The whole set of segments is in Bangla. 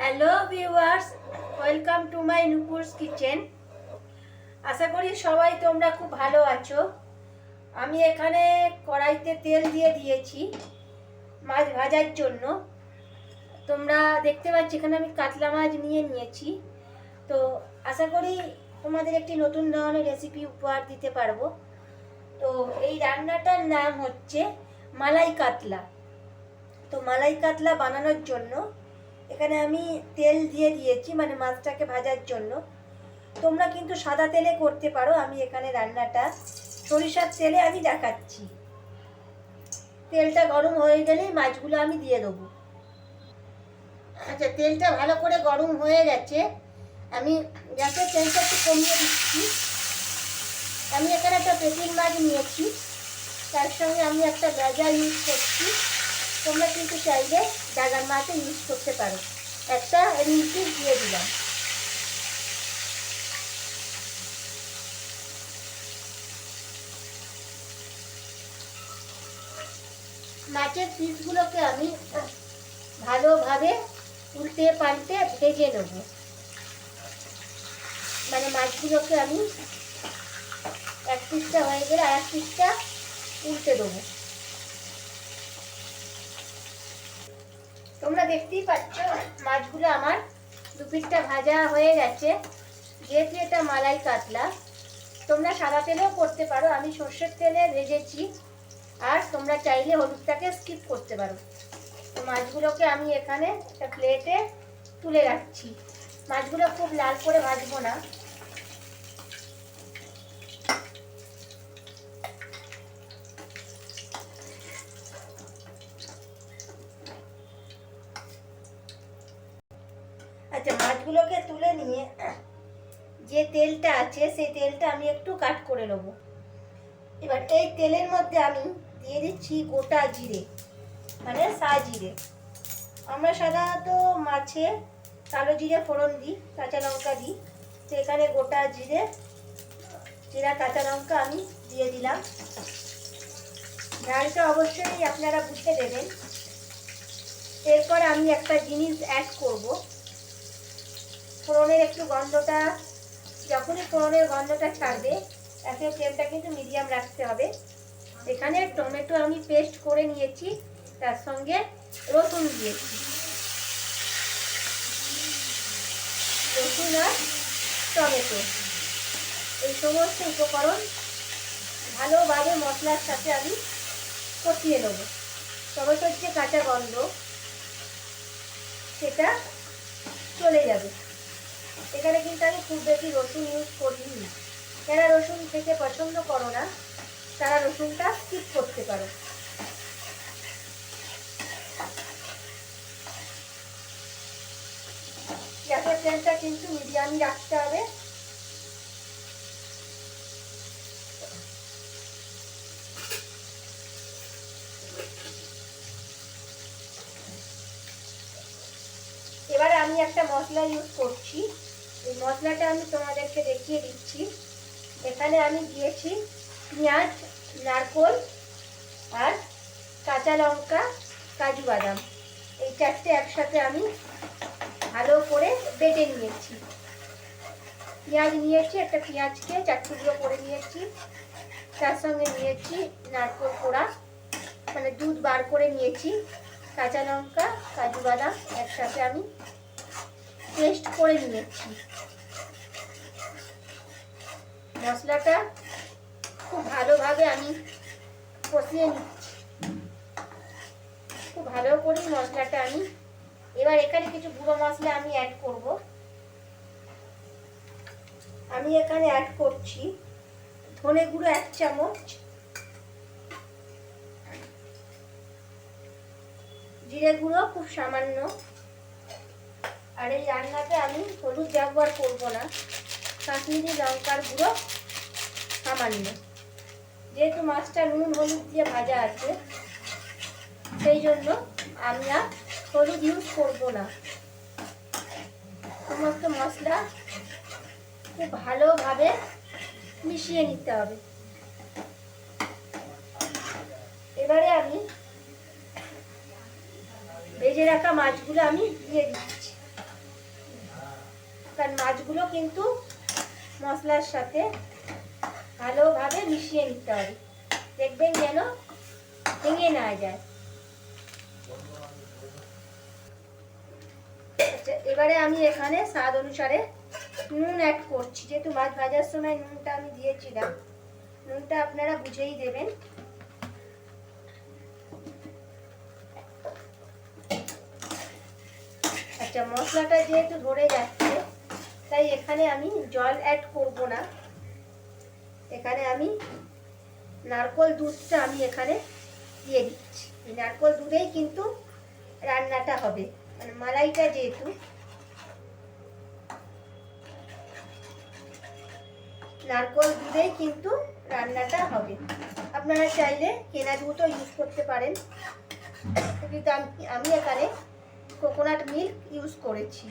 Hello viewers, welcome to my Nupur's kitchen. আশা করি সবাই তোমরা খুব ভালো আছো। আমি এখানে কড়াইতে তেল দিয়ে দিয়েছি মাছ ভাজার জন্য। তোমরা দেখতে পাচ্ছ এখানে আমি কাতলা মাছ নিয়েছি। তো আশা করি তোমাদের একটি নতুন ধরনের রেসিপি উপহার দিতে পারবো। তো এই রান্নাটার নাম হচ্ছে মালাই কাতলা। তো মালাই কাতলা বানানোর জন্য এখানে আমি তেল দিয়ে দিয়েছি, মানে মাছটাকে ভাজার জন্য। তোমরা কিন্তু সাদা তেলে করতে পারো, আমি এখানে রান্নাটা সরিষার তেলে আমি দেখাচ্ছি। তেলটা গরম হয়ে গেলেই মাছগুলো আমি দিয়ে দেবো। আচ্ছা, তেলটা ভালো করে গরম হয়ে গেছে, আমি গ্যাসের তেলটা একটু কমিয়ে দিচ্ছি। আমি এখানে একটা পেটিং মাছ নিয়েছি, তার সঙ্গে আমি একটা গাজা ইউজ করছি। তোমরা কিন্তু চাইলে ডাগার মাছও ইউজ করতে পারো। একটা রিলটি দিয়ে দিলাম। মাছের পিসগুলোকে আমি ভালোভাবে উল্টে পাল্টে ভেজে নেব। মানে মাছগুলোকে আমি এক পিসটা হয়ে গেলে আর এক পিসটা উল্টে দেবো। তোমরা দেখতেই পাচ্ছ মাছগুলো আমার দু পিসটা ভাজা হয়ে গেছে। যেহেতু এটা মালাই কাতলা, তোমরা সাদা তেলেও করতে পারো, আমি সর্ষের তেলে ভেজেছি। আর তোমরা চাইলে হলুদটাকে স্কিপ করতে পারো। তো মাছগুলোকে আমি এখানে একটা প্লেটে তুলে রাখছি। মাছগুলো খুব লাল করে ভাজবো না। আচ্ছা, মাছগুলোকে তুলে নিয়ে যে তেলটা আছে সেই তেলটা আমি একটু কাট করে নেবো। এবার এই তেলের মধ্যে আমি দিয়ে দিচ্ছি গোটা জিরে, মানে সাজিরে। আমরা সাধারণত মাছে কালো জিরে ফোড়ন দিই, কাঁচা লঙ্কা দিই। তো এখানে গোটা জিরে, জিরা, কাঁচা লঙ্কা আমি দিয়ে দিলাম। ঝালটা অবশ্যই আপনারা বুঝে দেবেন। এরপর আমি একটা জিনিস অ্যাড করব। ফোড়নের একটু গন্ধটা, যখনই ফোড়নের গন্ধটা ছাড়বে, এখন ফ্লেমটা কিন্তু মিডিয়াম রাখতে হবে। এখানে টমেটো আমি পেস্ট করে নিয়েছি, তার সঙ্গে রসুন দিয়েছি। রসুন আর টমেটো এই সমস্ত উপকরণ ভালোভাবে মশলার সাথে আমি কষিয়ে নেব। টমেটোর যে কাঁচা গন্ধ সেটা চলে যাবে। এখানে কিন্তু আমি খুব বেশি রসুন ইউজ করিনি। যারা রসুন খেতে পছন্দ করো না তারা রসুনটা স্কিপ করতে পারো। গ্যাসের ফ্লেমটা কিন্তু মিডিয়ামই রাখতে হবে। এবারে আমি একটা মশলা ইউজ করছি। এই মশলাটা আমি তোমাদেরকে দেখিয়ে দিচ্ছি। এখানে আমি দিয়েছি পেঁয়াজ, নারকোল আর কাঁচা লঙ্কা, কাজু বাদাম। এই চারটে একসাথে আমি ভালো করে বেটে নিয়েছি। পেঁয়াজ নিয়েছি, একটা পেঁয়াজকে চার টুকরো করে নিয়েছি। তার সঙ্গে নিয়েছি নারকোল কোড়া, মানে দুধ বার করে নিয়েছি। কাঁচা লঙ্কা, কাজু বাদাম একসাথে আমি পেস্ট করে নিয়েছি। মশলাটা খুব ভালোভাবে আমি কষিয়ে নিচ্ছি। খুব ভালো করে মশলাটা আমি, এবার এখানে কিছু গুঁড়ো মশলা আমি অ্যাড করব। আমি এখানে অ্যাড করছি ধনে গুঁড়ো 1 চামচ, জিরে গুঁড়ো খুব সামান্য। আর এই রান্নাতে আমি হলুদ ব্যবহার করব না, কাশ্মীরি লঙ্কার গুঁড়ো সামান্য। যেহেতু মাছটা নুন হলুদ দিয়ে ভাজা আছে সেই জন্য আমি আর হলুদ ইউজ করব না। সমস্ত মশলা খুব ভালোভাবে মিশিয়ে নিতে হবে। এবারে আমি ভেজে রাখা মাছগুলো আমি দিয়ে দিচ্ছি। কারণ মাছগুলো কিন্তু মশলার সাথে ভালোভাবে মিশিয়ে নিতে হবে, দেখবেন যেন ভেঙে না যায়। আচ্ছা, এবারে আমি এখানে স্বাদ অনুসারে নুন অ্যাড করছি। যেহেতু মাছ ভাজার সময় নুনটা আমি দিয়েছিলাম, নুনটা আপনারা বুঝেই দেবেন। আচ্ছা, মশলাটা যেহেতু ধরে যাচ্ছে তাই এখানে আমি জল অ্যাড করব না। এখানে আমি নারকেল দুধটা আমি এখানে দিয়ে দিচ্ছি। এই নারকেল দুধেই কিন্তু রান্নাটা হবে, মানে মালাইটা যেহেতু। নারকেল দুধেই কিন্তু রান্নাটা হবে। আপনারা চাইলে কেনা দুধও ইউজ করতে পারেন, কিন্তু আমি এখানে কোকোনাট মিল্ক ইউজ করেছি।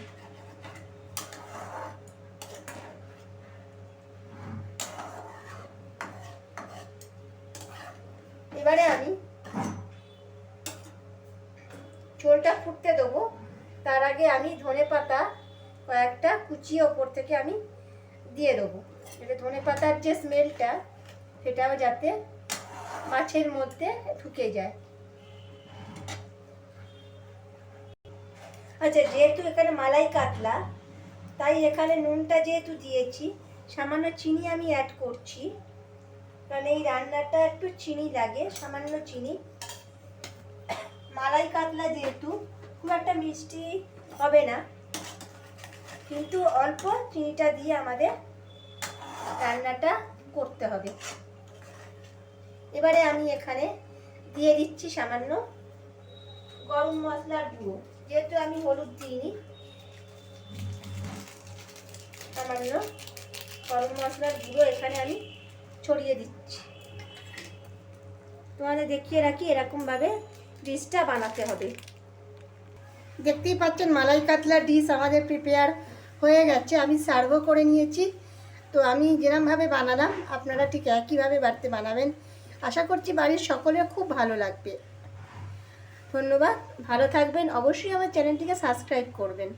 এবারে আমি ঝোলটা ফুটতে দেবো। তার আগে আমি ধনেপাতা কয়েকটা কুচিয়ে ওপর থেকে আমি দিয়ে দেবো, যাতে ধনেপাতার যে স্মেলটা সেটাও যাতে মাছের মধ্যে ঢুকে যায়। আচ্ছা, যেহেতু এখানে মালাই কাতলা, তাই এখানে নুনটা যেহেতু দিয়েছি, সামান্য চিনি আমি অ্যাড করছি, কারণ এই রান্নাটা একটু চিনি লাগে, সামান্য চিনি। মালাই কাতলা যেহেতু খুব একটা মিষ্টি হবে না, কিন্তু অল্প চিনিটা দিয়ে আমাদের রান্নাটা করতে হবে। এবারে আমি এখানে দিয়ে দিচ্ছি সামান্য গরম মশলার গুঁড়ো। যেহেতু আমি হলুদ দিইনি, সামান্য গরম মশলার গুঁড়ো এখানে আমি ছড়িয়ে দিচ্ছি। তোমাদের দেখিয়ে রাখি, এরকমভাবে ডিশটা বানাতে হবে। দেখতেই পাচ্ছেন মালাই কাতলার ডিশ আমাদের প্রিপেয়ার হয়ে গেছে। আমি সার্ভও করে নিয়েছি। তো আমি যেরকমভাবে বানালাম আপনারা ঠিক একইভাবে বাড়িতে বানাবেন। আশা করছি বাড়ির সকলের খুব ভালো লাগবে। ধন্যবাদ, ভালো থাকবেন। অবশ্যই আমার চ্যানেলটিকে সাবস্ক্রাইব করবেন।